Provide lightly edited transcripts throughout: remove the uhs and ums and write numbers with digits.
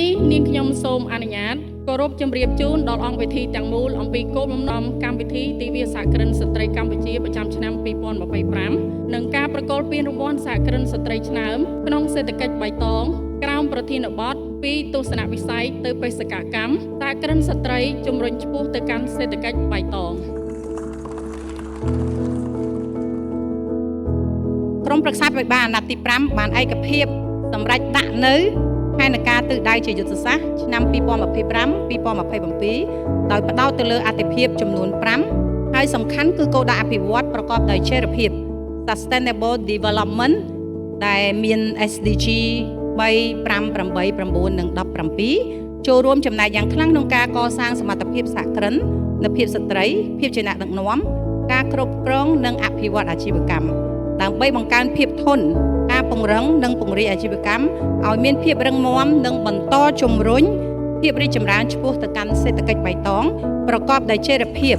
នេះនាងខ្ញុំសូមអនុញ្ញាតគោរពជម្រាបជូនដល់អង្គវិធីទាំងមូលអំពីគោលបំណងកម្មវិធីទិវាសហគ្រិនស្ត្រីកម្ពុជាប្រចាំឆ្នាំ2025និងការប្រគល់ពានរង្វាន់សហគ្រិនស្ត្រីឆ្នើមក្នុងសេដ្ឋកិច្ចបៃតងក្រោមប្រធានបទពីទស្សនវិស័យទៅបេសកកម្មសហគ្រិនស្ត្រីជំរុញឆ្ពោះទៅកាន់សេដ្ឋកិច្ចបៃតងក្រុមប្រឹក្សាវិបាលអាណត្តិទី5បានឯកភាពសម្រាប់ដាក់នៅផែនការទិសដៅជាយុទ្ធសាស្ត្រឆ្នាំ2025-2027ដោយផ្ដោតទៅលើអាទិភាពចំនួន5ហើយសំខាន់គឺគោលដៅអភិវឌ្ឍប្រកបដោយចីរភាព Sustainable Development ដែលមាន SDG 3, 5, 8, 9 និង 17 ចូលរួមចំណែកយ៉ាងខ្លាំងក្នុងការកសាងសមត្ថភាពសហគ្រិននៅភាពស្ត្រីភាពជាអ្នកដឹកនាំការគ្រប់គ្រងនិងអភិវឌ្ឍអាជីវកម្មដើម្បីបង្កើនភាពធន់ការពង្រឹងនិងពង្រីកអាជីវកម្មឲ្យមានភាពរឹងមាំនិងបន្តជំរុញភាពរីកចម្រើនឆ្ពោះទៅកាន់សេដ្ឋកិច្ចបៃតងប្រកបដោយចីរភាព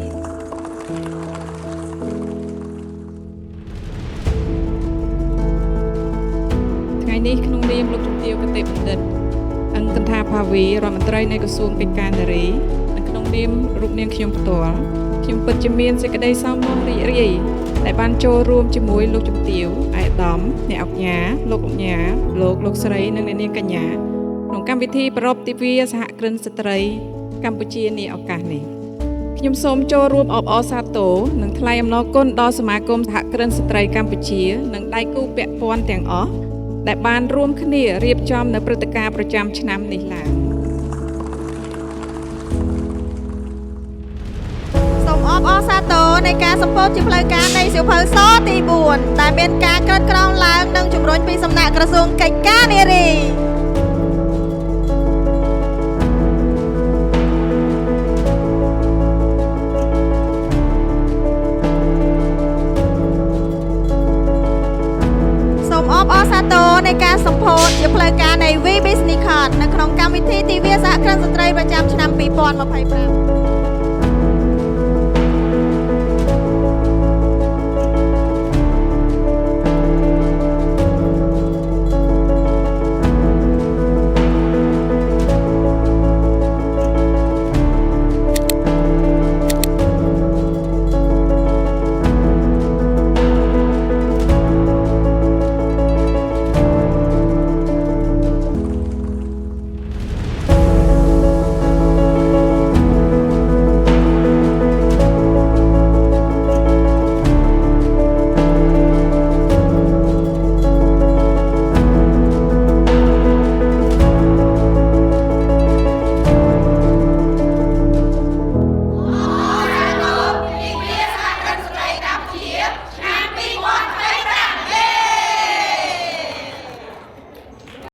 ថ្ងៃនេះក្នុងនាមលោកជំទាវកតេបណ្ឌិតអង្គថាភាវីរដ្ឋមន្ត្រីនៃក្រសួងកិច្ចការនារីនិងក្នុងនាមរូបនាងខ្ញុំផ្ទាល់ខ្ញុំពិតជាមានសេចក្តីសោមនស្សរីករាយដែលបានចូលរួមជាមួយលោកជំទាវអាយដាមអ្នកអង្គញាលោកអង្គញាលោកស្រីនិងអ្នកនាងកញ្ញាក្នុងកម្មវិធីប្រពៃទិវាសហគ្រិនស្ត្រីកម្ពុជានាឱកាសនេះខ្ញុំសូមចូលរួមអបអរសាទរនិងថ្លែងអំណរគុណដល់សមាគមសហគ្រិនស្ត្រីកម្ពុជានិងដៃគូពាក់ព័ន្ធទាំងអស់ដែលបានរួមគ្នារៀបចំនៅព្រឹត្តិការណ៍ប្រចាំឆ្នាំនេះឡើងសូមអបអរសាទរនៃការសម្ពោធជាផ្លូវការនៃសៀវភៅសទី4ដែលមានការក្រិតក្រងឡើងនិងជំរុញពីសំណាក់ក្រសួងកិច្ចការនារីអបអរសាទរនៃការសម្ពោធជាផ្លូវការនៃ We Business Card នៅក្នុងកម្មវិធីទិវាសហគ្រិនស្ត្រីប្រចាំឆ្នាំ2025